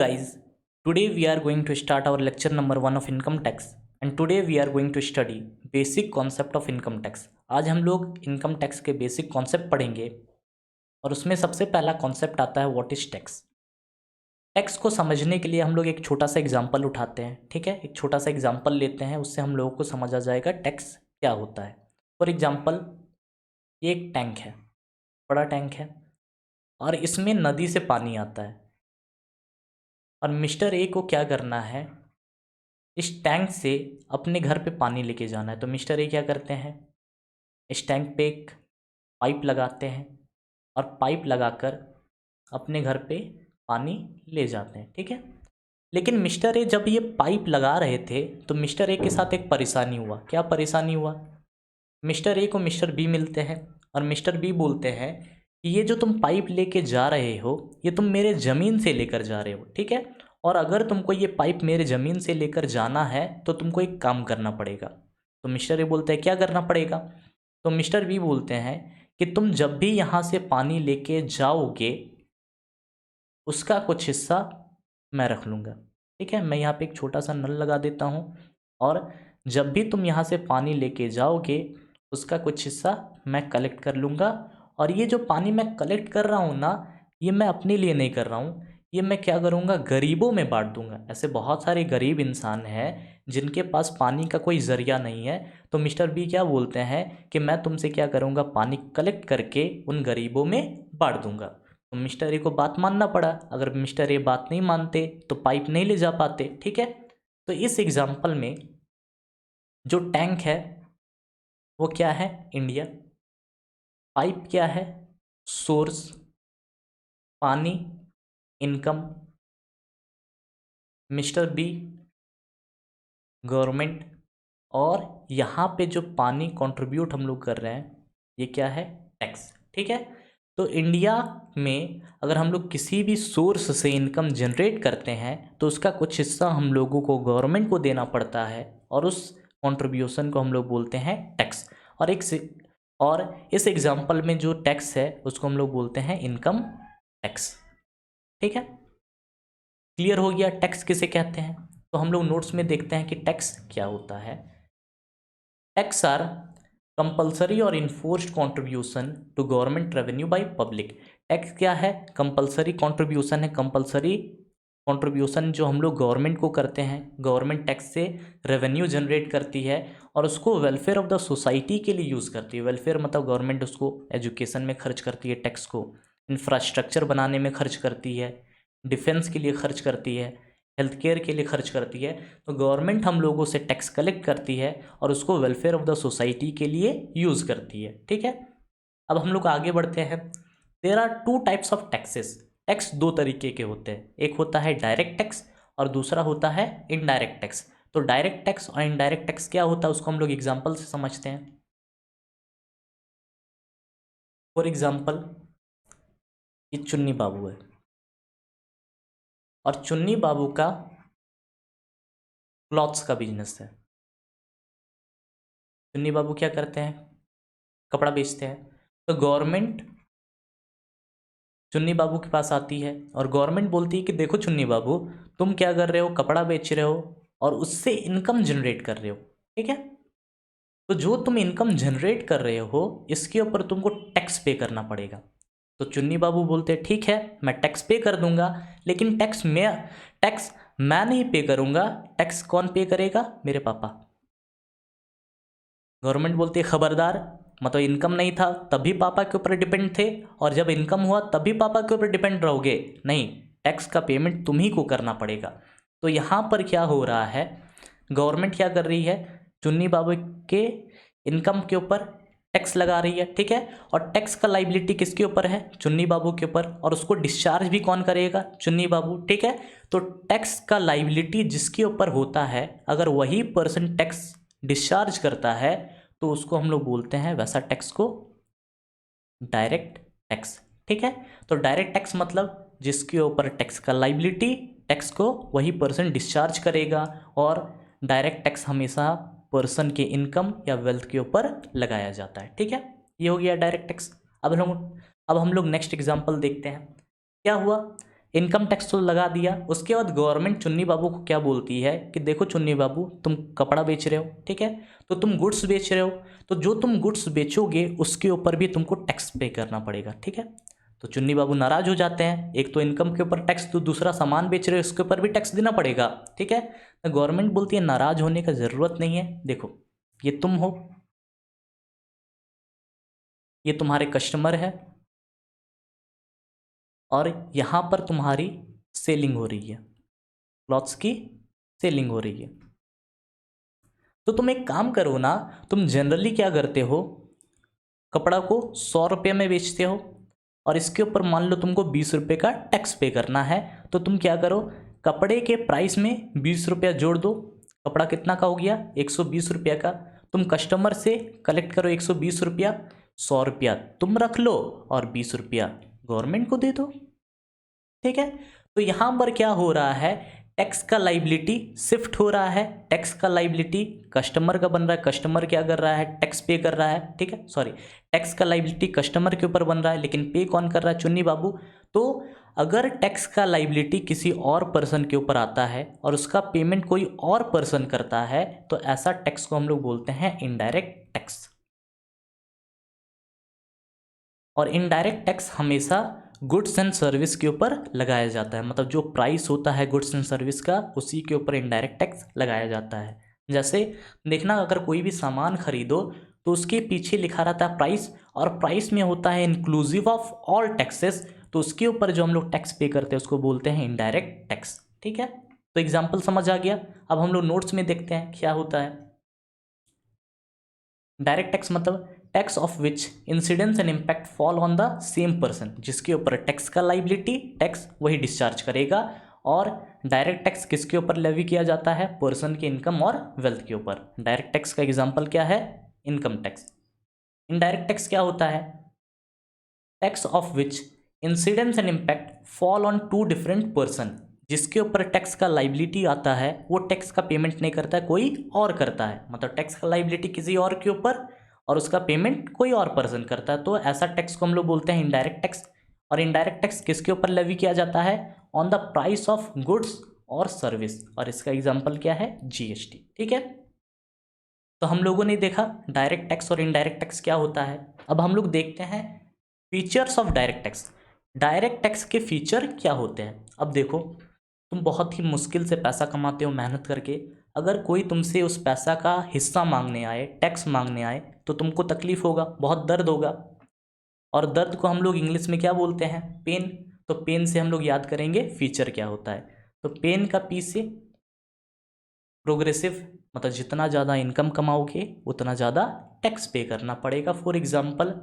Guys, today we are going to start our lecture number 1 of income tax and today we are going to study basic concept of income tax. आज हम लोग income tax के basic concept पढ़ेंगे और उसमें सबसे पहला concept आता है व्हाट इज टैक्स। टैक्स को समझने के लिए हम लोग एक छोटा सा एग्जांपल उठाते हैं, ठीक है। एक छोटा सा एग्जांपल लेते हैं, उससे हम लोगों को समझ आ जाएगा टैक्स क्या होता है। फॉर एग्जांपल, ये एक टैंक है, बड़ा टैंक है और इसमें नदी से पानी आता है और मिस्टर ए को क्या करना है, इस टैंक से अपने घर पे पानी लेके जाना है। तो मिस्टर ए क्या करते हैं, इस टैंक पे एक पाइप लगाते हैं और पाइप लगाकर अपने घर पे पानी ले जाते हैं, ठीक है। लेकिन मिस्टर ए जब ये पाइप लगा रहे थे तो मिस्टर ए के साथ एक परेशानी हुआ। क्या परेशानी हुआ, मिस्टर ए को मिस्टर बी मिलते हैं और मिस्टर बी बोलते हैं कि ये जो तुम पाइप लेके जा रहे हो ये तुम मेरे ज़मीन से लेकर जा रहे हो, ठीक है। और अगर तुमको ये पाइप मेरे ज़मीन से लेकर जाना है तो तुमको एक काम करना पड़ेगा। तो मिस्टर ए बोलते हैं क्या करना पड़ेगा, तो मिस्टर बी बोलते हैं कि तुम जब भी यहाँ से पानी लेके जाओगे उसका कुछ हिस्सा मैं रख लूँगा, ठीक है। मैं यहाँ पे एक छोटा सा नल लगा देता हूँ और जब भी तुम यहाँ से पानी लेके जाओगे उसका कुछ हिस्सा मैं कलेक्ट कर लूँगा। और ये जो पानी मैं कलेक्ट कर रहा हूँ ना, ये मैं अपने लिए नहीं कर रहा हूँ, ये मैं क्या करूँगा, गरीबों में बांट दूंगा। ऐसे बहुत सारे गरीब इंसान हैं जिनके पास पानी का कोई ज़रिया नहीं है। तो मिस्टर बी क्या बोलते हैं कि मैं तुमसे क्या करूँगा, पानी कलेक्ट करके उन गरीबों में बांट दूंगा। तो मिस्टर ए को बात मानना पड़ा। अगर मिस्टर ए बात नहीं मानते तो पाइप नहीं ले जा पाते, ठीक है। तो इस एग्जाम्पल में जो टैंक है वो क्या है, इंडिया। पाइप क्या है, सोर्स। पानी, इनकम। Mister B, government. और यहाँ पे जो पानी कंट्रीब्यूट हम लोग कर रहे हैं ये क्या है, टैक्स, ठीक है। तो इंडिया में अगर हम लोग किसी भी सोर्स से इनकम जनरेट करते हैं तो उसका कुछ हिस्सा हम लोगों को गवर्नमेंट को देना पड़ता है और उस कंट्रीब्यूशन को हम लोग बोलते हैं टैक्स। और इस एग्जांपल में जो टैक्स है उसको हम लोग बोलते हैं इनकम टैक्स, ठीक है। क्लियर हो गया टैक्स किसे कहते हैं। तो हम लोग नोट्स में देखते हैं कि टैक्स क्या होता है। टैक्स आर कंपल्सरी और enforced contribution to government revenue by public. Tax क्या है, कंपल्सरी कंट्रीब्यूशन है। कंपल्सरी कंट्रीब्यूशन जो हम लोग गवर्नमेंट को करते हैं, गवर्नमेंट टैक्स से रेवेन्यू जनरेट करती है और उसको वेलफेयर ऑफ द सोसाइटी के लिए यूज़ करती है। वेलफेयर मतलब गवर्नमेंट उसको एजुकेशन में खर्च करती है, टैक्स को इंफ्रास्ट्रक्चर बनाने में खर्च करती है, डिफेंस के लिए खर्च करती है, हेल्थ केयर के लिए खर्च करती है। तो गवर्नमेंट हम लोगों से टैक्स कलेक्ट करती है और उसको वेलफेयर ऑफ द सोसाइटी के लिए यूज़ करती है, ठीक है। अब हम लोग आगे बढ़ते हैं। There are two types of taxes. Tax दो तरीके के होते हैं, एक होता है डायरेक्ट टैक्स और दूसरा होता है इनडायरेक्ट टैक्स। तो डायरेक्ट टैक्स और इनडायरेक्ट टैक्स क्या होता है उसको हम लोग एग्जाम्पल से समझते हैं। फॉर एग्जाम्पल, ये चुन्नी बाबू है और चुन्नी बाबू का क्लॉथ्स का बिजनेस है। चुन्नी बाबू क्या करते हैं, कपड़ा बेचते हैं। तो गवर्नमेंट चुन्नी बाबू के पास आती है और गवर्नमेंट बोलती है कि देखो चुन्नी बाबू, तुम क्या कर रहे हो, कपड़ा बेच रहे हो और उससे इनकम जनरेट कर रहे हो, ठीक है। तो जो तुम इनकम जनरेट कर रहे हो इसके ऊपर तुमको टैक्स पे करना पड़ेगा। तो चुन्नी बाबू बोलते हैं ठीक है मैं टैक्स पे कर दूंगा, लेकिन टैक्स मैं नहीं पे करूंगा, टैक्स कौन पे करेगा, मेरे पापा। गवर्नमेंट बोलती है खबरदार, मतलब इनकम नहीं था तभी पापा के ऊपर डिपेंड थे और जब इनकम हुआ तभी पापा के ऊपर डिपेंड रहोगे, नहीं, टैक्स का पेमेंट तुम ही को करना पड़ेगा। तो यहाँ पर क्या हो रहा है, गवर्नमेंट क्या कर रही है, चुन्नी बाबू के इनकम के ऊपर टैक्स लगा रही है, ठीक है। और टैक्स का लाइबिलिटी किसके ऊपर है, चुन्नी बाबू के ऊपर, और उसको डिस्चार्ज भी कौन करेगा, चुन्नी बाबू, ठीक है। तो टैक्स का लाइबिलिटी जिसके ऊपर होता है अगर वही पर्सन टैक्स डिस्चार्ज करता है तो उसको हम लोग बोलते हैं वैसा टैक्स को डायरेक्ट टैक्स, ठीक है। तो डायरेक्ट टैक्स मतलब जिसके ऊपर टैक्स का लाइबिलिटी, टैक्स को वही पर्सन डिस्चार्ज करेगा और डायरेक्ट टैक्स हमेशा पर्सन के इनकम या वेल्थ के ऊपर लगाया जाता है, ठीक है। ये हो गया डायरेक्ट टैक्स। अब हम लोग नेक्स्ट एग्जांपल देखते हैं। क्या हुआ, इनकम टैक्स तो लगा दिया। उसके बाद गवर्नमेंट चुन्नी बाबू को क्या बोलती है कि देखो चुन्नी बाबू, तुम कपड़ा बेच रहे हो, ठीक है, तो तुम गुड्स बेच रहे हो, तो जो तुम गुड्स बेचोगे उसके ऊपर भी तुमको टैक्स पे करना पड़ेगा, ठीक है। तो चुन्नी बाबू नाराज हो जाते हैं, एक तो इनकम के ऊपर टैक्स, तो दूसरा सामान बेच रहे हो उसके ऊपर भी टैक्स देना पड़ेगा, ठीक है। तो गवर्नमेंट बोलती है नाराज होने का ज़रूरत नहीं है, देखो ये तुम हो, ये तुम्हारे कस्टमर है, और यहाँ पर तुम्हारी सेलिंग हो रही है, क्लॉथ्स की सेलिंग हो रही है। तो तुम एक काम करो ना, तुम जनरली क्या करते हो, कपड़ा को 100 रुपये में बेचते हो और इसके ऊपर मान लो तुमको 20 रुपये का टैक्स पे करना है, तो तुम क्या करो, कपड़े के प्राइस में 20 रुपया जोड़ दो। कपड़ा कितना का हो गया, 120 रुपया का। तुम कस्टमर से कलेक्ट करो 120 रुपया, 100 रुपया तुम रख लो और 20 रुपया गवर्नमेंट को दे दो, ठीक है। तो यहाँ पर क्या हो रहा है, टैक्स का लाइबिलिटी शिफ्ट हो रहा है, टैक्स का लाइबिलिटी कस्टमर का बन रहा है, कस्टमर क्या कर रहा है, टैक्स पे कर रहा है, ठीक है, सॉरी, टैक्स का लाइबिलिटी कस्टमर के ऊपर बन रहा है, लेकिन पे कौन कर रहा है, चुन्नी बाबू। तो अगर टैक्स का लाइबिलिटी किसी और पर्सन के ऊपर आता है और उसका पेमेंट कोई और पर्सन करता है, तो ऐसा टैक्स को हम लोग बोलते हैं इनडायरेक्ट टैक्स। और इनडायरेक्ट टैक्स हमेशा गुड्स एंड सर्विस के ऊपर लगाया जाता है, मतलब जो प्राइस होता है गुड्स एंड सर्विस का, उसी के ऊपर इनडायरेक्ट टैक्स लगाया जाता है। जैसे देखना, अगर कोई भी सामान खरीदो तो उसके पीछे लिखा रहता है प्राइस, और प्राइस में होता है इंक्लूसिव ऑफ ऑल टैक्सेस, तो उसके ऊपर जो हम लोग टैक्स पे करते हैं उसको बोलते हैं इनडायरेक्ट टैक्स, ठीक है। तो एग्जाम्पल समझ आ गया। अब हम लोग नोट्स में देखते हैं क्या होता है। डायरेक्ट टैक्स मतलब tax of which incidence and impact fall on the same person, जिसके ऊपर टैक्स का लाइबिलिटी टैक्स वही डिस्चार्ज करेगा। और डायरेक्ट टैक्स किसके ऊपर लेवी किया जाता है, पर्सन के इनकम और वेल्थ के ऊपर। डायरेक्ट टैक्स का एग्जांपल क्या है, इनकम टैक्स। इनडायरेक्ट टैक्स क्या होता है, tax of which incidence and impact fall on two different person, जिसके ऊपर टैक्स का लाइबिलिटी आता है वो टैक्स का पेमेंट नहीं करता है, कोई और करता है, मतलब टैक्स का लाइबिलिटी किसी और के ऊपर और उसका पेमेंट कोई और पर्सन करता है, तो ऐसा टैक्स को हम लोग बोलते हैं इनडायरेक्ट टैक्स। और इनडायरेक्ट टैक्स किसके ऊपर लेवी किया जाता है, on the price of goods और सर्विस, और इसका एग्जांपल क्या है, जीएसटी, ठीक है। तो हम लोगों ने देखा डायरेक्ट टैक्स और इनडायरेक्ट टैक्स क्या होता है। अब हम लोग देखते हैं features of direct tax. Direct tax के फीचर क्या होते हैं। अब देखो, तुम बहुत ही मुश्किल से पैसा कमाते हो मेहनत करके, अगर कोई तुमसे उस पैसा का हिस्सा मांगने आए, टैक्स मांगने आए, तो तुमको तकलीफ होगा, बहुत दर्द होगा। और दर्द को हम लोग इंग्लिश में क्या बोलते हैं, पेन। तो पेन से हम लोग याद करेंगे फीचर क्या होता है। तो पेन का पी से प्रोग्रेसिव, मतलब जितना ज़्यादा इनकम कमाओगे उतना ज़्यादा टैक्स पे करना पड़ेगा। फॉर एग्जाम्पल,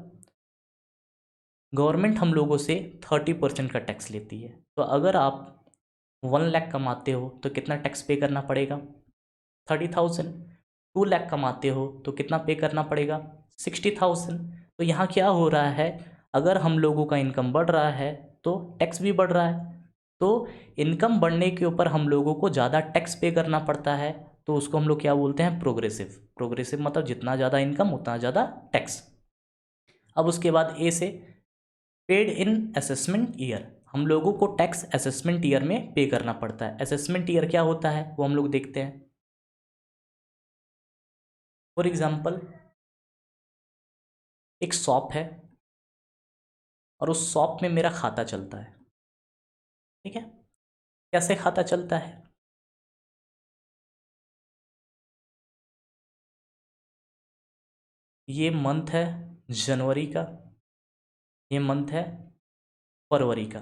गवर्नमेंट हम लोगों से 30% का टैक्स लेती है, तो अगर आप 1 लाख कमाते हो तो कितना टैक्स पे करना पड़ेगा, 30,000। 2 लाख कमाते हो तो कितना पे करना पड़ेगा, 60,000। तो यहाँ क्या हो रहा है, अगर हम लोगों का इनकम बढ़ रहा है तो टैक्स भी बढ़ रहा है, तो इनकम बढ़ने के ऊपर हम लोगों को ज़्यादा टैक्स पे करना पड़ता है, तो उसको हम लोग क्या बोलते हैं, प्रोग्रेसिव। प्रोग्रेसिव मतलब जितना ज़्यादा इनकम उतना ज़्यादा टैक्स। अब उसके बाद ए से पेड इन असेसमेंट ईयर, हम लोगों को टैक्स असेसमेंट ईयर में पे करना पड़ता है। असेसमेंट ईयर क्या होता है वो हम लोग देखते हैं। फॉर एग्जाम्पल, एक शॉप है और उस शॉप में मेरा खाता चलता है, ठीक है। कैसे खाता चलता है, ये मंथ है जनवरी का, ये मंथ है फरवरी का।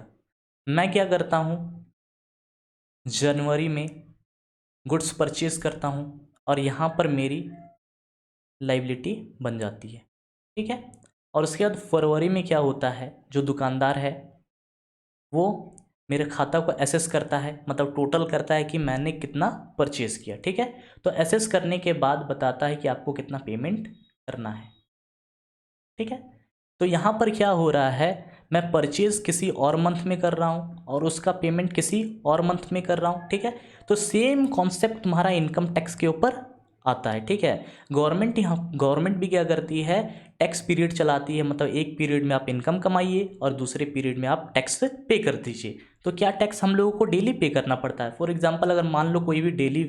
मैं क्या करता हूँ, जनवरी में गुड्स परचेज करता हूँ और यहाँ पर मेरी लाइबिलिटी बन जाती है, ठीक है। और उसके बाद फरवरी में क्या होता है, जो दुकानदार है वो मेरे खाता को एसेस करता है, मतलब टोटल करता है कि मैंने कितना परचेज़ किया, ठीक है। तो एसेस करने के बाद बताता है कि आपको कितना पेमेंट करना है, ठीक है। तो यहाँ पर क्या हो रहा है, मैं परचेज़ किसी और मंथ में कर रहा हूँ और उसका पेमेंट किसी और मंथ में कर रहा हूँ, ठीक है। तो सेम कॉन्सेप्ट तुम्हारा इनकम टैक्स के ऊपर आता है, ठीक है। गवर्नमेंट भी क्या करती है, टैक्स पीरियड चलाती है, मतलब एक पीरियड में आप इनकम कमाइए और दूसरे पीरियड में आप टैक्स पे कर दीजिए। तो क्या टैक्स हम लोगों को डेली पे करना पड़ता है। फॉर एग्जांपल अगर मान लो कोई भी डेली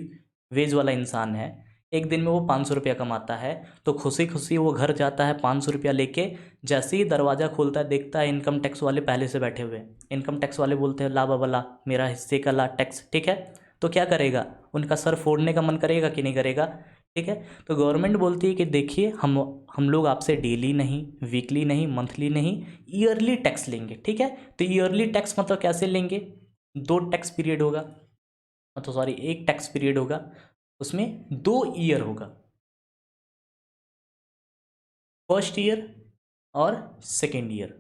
वेज वाला इंसान है, एक दिन में वो 500 रुपया कमाता है, तो खुशी खुशी वो घर जाता है 500 रुपया लेके, जैसे ही दरवाज़ा खोलता है देखता है इनकम टैक्स वाले पहले से बैठे हुए हैं। इनकम टैक्स वाले बोलते हैं ला बाबा ला, मेरा हिस्से का ला टैक्स, ठीक है। तो क्या करेगा, उनका सर फोड़ने का मन करेगा कि नहीं करेगा, ठीक है। तो गवर्नमेंट बोलती है कि देखिए हम लोग आपसे डेली नहीं, वीकली नहीं, मंथली नहीं, ईयरली टैक्स लेंगे, ठीक है। तो ईयरली टैक्स मतलब कैसे लेंगे, 2 टैक्स पीरियड होगा, मतलब सॉरी 1 टैक्स पीरियड होगा, उसमें 2 ईयर होगा, फर्स्ट ईयर और सेकेंड ईयर।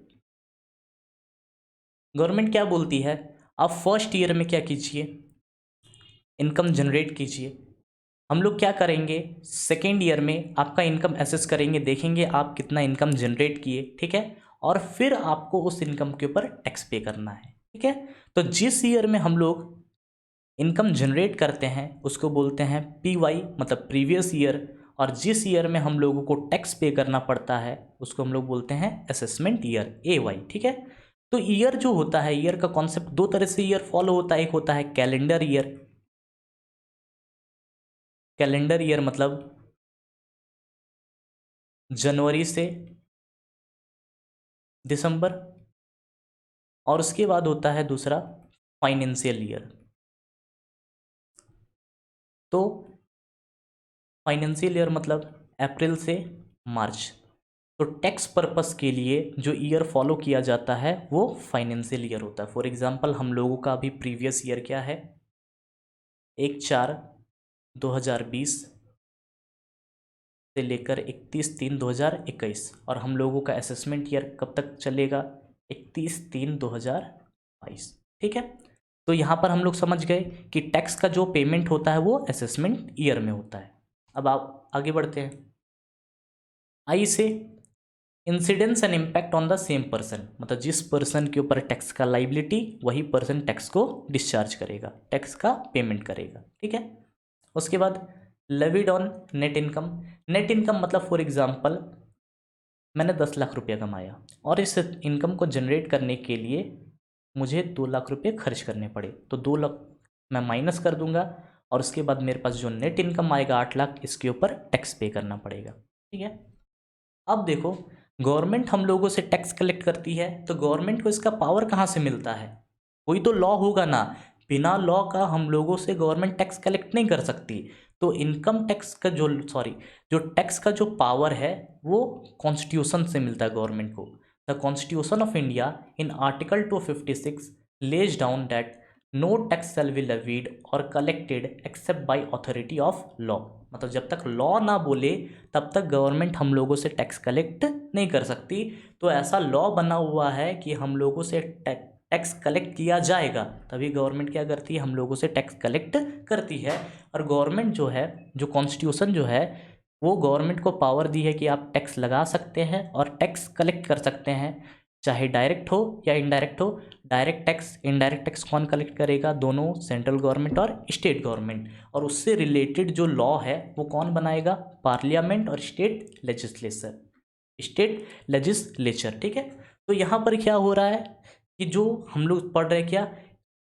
गवर्नमेंट क्या बोलती है, आप फर्स्ट ईयर में क्या कीजिए, इनकम जनरेट कीजिए। हम लोग क्या करेंगे, सेकेंड ईयर में आपका इनकम एसेस करेंगे, देखेंगे आप कितना इनकम जनरेट किए, ठीक है। और फिर आपको उस इनकम के ऊपर टैक्स पे करना है, ठीक है। तो जिस ईयर में हम लोग इनकम जनरेट करते हैं उसको बोलते हैं PY, मतलब प्रीवियस ईयर। और जिस ईयर में हम लोगों को टैक्स पे करना पड़ता है उसको हम लोग बोलते हैं असेसमेंट ईयर, AY, ठीक है। तो ईयर जो होता है, ईयर का कॉन्सेप्ट 2 तरह से ईयर फॉलो होता है, एक होता है कैलेंडर ईयर। कैलेंडर ईयर मतलब जनवरी से दिसंबर, और उसके बाद होता है दूसरा फाइनेंशियल ईयर। तो फाइनेंशियल ईयर मतलब अप्रैल से मार्च। तो टैक्स पर्पस के लिए जो ईयर फॉलो किया जाता है वो फाइनेंशियल ईयर होता है। फॉर एग्जांपल हम लोगों का अभी प्रीवियस ईयर क्या है, 1/4/2020 से लेकर 31/3/2021, और हम लोगों का असेसमेंट ईयर कब तक चलेगा, 31/3/2022, ठीक है। तो यहाँ पर हम लोग समझ गए कि टैक्स का जो पेमेंट होता है वो असेसमेंट ईयर में होता है। अब आप आगे बढ़ते हैं। आई से incidence and impact on the same person, मतलब जिस पर्सन के ऊपर टैक्स का लाइबिलिटी वही पर्सन टैक्स को डिस्चार्ज करेगा, टैक्स का पेमेंट करेगा, ठीक है। उसके बाद levied on net income. Net income मतलब फॉर एग्जांपल मैंने 10 लाख रुपया कमाया और इस इनकम को जनरेट करने के लिए मुझे 2 लाख रुपये खर्च करने पड़े, तो 2 लाख मैं माइनस कर दूंगा और उसके बाद मेरे पास जो नेट इनकम आएगा 8 लाख, इसके ऊपर टैक्स पे करना पड़ेगा, ठीक है। अब देखो, गवर्नमेंट हम लोगों से टैक्स कलेक्ट करती है, तो गवर्नमेंट को इसका पावर कहाँ से मिलता है, कोई तो लॉ होगा ना। बिना लॉ का हम लोगों से गवर्नमेंट टैक्स कलेक्ट नहीं कर सकती। तो इनकम टैक्स का जो टैक्स का जो पावर है वो कॉन्स्टिट्यूशन से मिलता है गवर्नमेंट को। The constitution of India in article 256 lays down that no tax shall be levied और collected except by authority of law. मतलब जब तक लॉ ना बोले तब तक गवर्नमेंट हम लोगों से टैक्स कलेक्ट नहीं कर सकती। तो ऐसा लॉ बना हुआ है कि हम लोगों से टैक्स कलेक्ट किया जाएगा, तभी गवर्नमेंट क्या करती है, हम लोगों से टैक्स कलेक्ट करती है। और गवर्नमेंट जो है, जो कॉन्स्टिट्यूशन जो है, वो गवर्नमेंट को पावर दी है कि आप टैक्स लगा सकते हैं और टैक्स कलेक्ट कर सकते हैं, चाहे डायरेक्ट हो या इनडायरेक्ट हो। डायरेक्ट टैक्स, इनडायरेक्ट टैक्स कौन कलेक्ट करेगा, दोनों, सेंट्रल गवर्नमेंट और स्टेट गवर्नमेंट। और उससे रिलेटेड जो लॉ है वो कौन बनाएगा, पार्लियामेंट और स्टेट लेजिस्लेचर, ठीक है। तो यहाँ पर क्या हो रहा है कि जो हम लोग पढ़ रहे हैं, क्या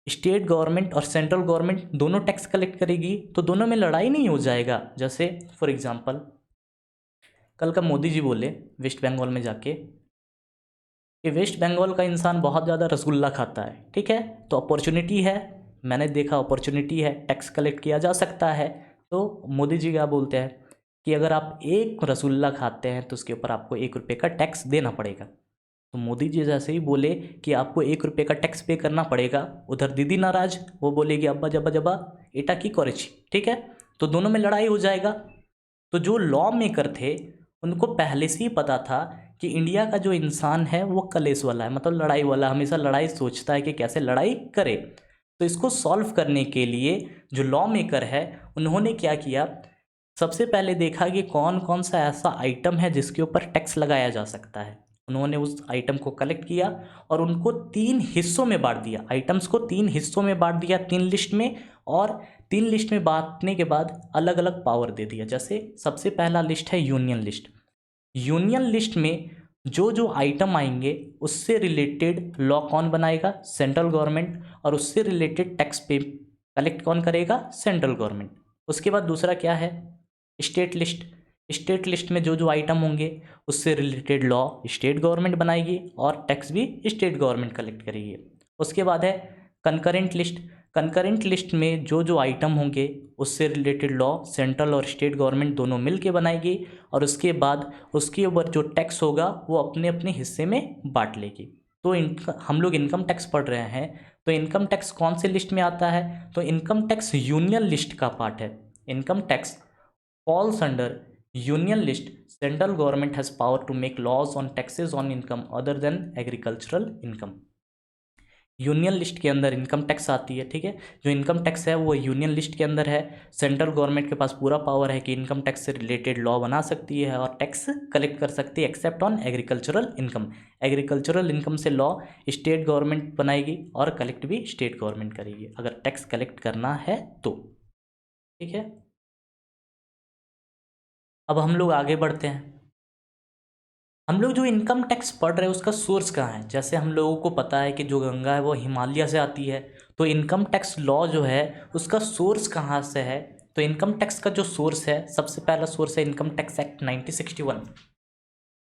स्टेट गवर्नमेंट और सेंट्रल गवर्नमेंट दोनों टैक्स कलेक्ट करेगी, तो दोनों में लड़ाई नहीं हो जाएगा। जैसे फॉर एग्जांपल कल का मोदी जी बोले वेस्ट बंगाल में जाके कि वेस्ट बंगाल का इंसान बहुत ज़्यादा रसगुल्ला खाता है, ठीक है। तो अपॉर्चुनिटी है, मैंने देखा अपॉर्चुनिटी है, टैक्स कलेक्ट किया जा सकता है। तो मोदी जी क्या बोलते हैं कि अगर आप एक रसगुल्ला खाते हैं तो उसके ऊपर आपको 1 रुपये का टैक्स देना पड़ेगा। तो मोदी जी जैसे ही बोले कि आपको 1 रुपये का टैक्स पे करना पड़ेगा, उधर दीदी नाराज, वो बोलेगी अब्बा जब्बा जब्बा एटा की करेची, ठीक है। तो दोनों में लड़ाई हो जाएगा। तो जो लॉ मेकर थे उनको पहले से ही पता था कि इंडिया का जो इंसान है वो कलेश वाला है, मतलब लड़ाई वाला, हमेशा लड़ाई सोचता है कि कैसे लड़ाई करे। तो इसको सॉल्व करने के लिए जो लॉ मेकर है उन्होंने क्या किया, सबसे पहले देखा कि कौन कौन सा ऐसा आइटम है जिसके ऊपर टैक्स लगाया जा सकता है। उन्होंने उस आइटम को कलेक्ट किया और उनको 3 हिस्सों में बांट दिया, आइटम्स को 3 हिस्सों में बांट दिया, 3 लिस्ट में, और 3 लिस्ट में बांटने के बाद अलग अलग पावर दे दिया। जैसे सबसे पहला लिस्ट है यूनियन लिस्ट। यूनियन लिस्ट में जो जो आइटम आएंगे उससे रिलेटेड लॉ कौन बनाएगा, सेंट्रल गवर्नमेंट, और उससे रिलेटेड टैक्स पे कलेक्ट कौन करेगा, सेंट्रल गवर्नमेंट। उसके बाद दूसरा क्या है, स्टेट लिस्ट। स्टेट लिस्ट में जो जो आइटम होंगे उससे रिलेटेड लॉ स्टेट गवर्नमेंट बनाएगी और टैक्स भी स्टेट गवर्नमेंट कलेक्ट करेगी। उसके बाद है कंकरेंट लिस्ट। कंकरेंट लिस्ट में जो जो आइटम होंगे उससे रिलेटेड लॉ सेंट्रल और स्टेट गवर्नमेंट दोनों मिल के बनाएगी और उसके बाद उसके ऊपर जो टैक्स होगा वो अपने अपने हिस्से में बांट लेगी। तो हम लोग इनकम टैक्स पढ़ रहे हैं, तो इनकम टैक्स कौन से लिस्ट में आता है, तो इनकम टैक्स यूनियन लिस्ट का पार्ट है। Income tax falls under union list. Central government has power to make laws on taxes on income other than agricultural income. Union list के अंदर इनकम टैक्स आती है, ठीक है। जो इनकम टैक्स है वो यूनियन लिस्ट के अंदर है। सेंट्रल गवर्नमेंट के पास पूरा पावर है कि इनकम टैक्स से रिलेटेड लॉ बना सकती है और टैक्स कलेक्ट कर सकती है, except on agricultural income. Agricultural income से लॉ स्टेट गवर्नमेंट बनाएगी और कलेक्ट भी स्टेट गवर्नमेंट करेगी अगर टैक्स कलेक्ट करना है तो, ठीक है। अब हम लोग आगे बढ़ते हैं। हम लोग जो इनकम टैक्स पढ़ रहे हैं उसका सोर्स कहाँ है। जैसे हम लोगों को पता है कि जो गंगा है वो हिमालय से आती है, तो इनकम टैक्स लॉ जो है उसका सोर्स कहाँ से है। तो इनकम टैक्स का जो सोर्स है, सबसे पहला सोर्स है इनकम टैक्स एक्ट 1961।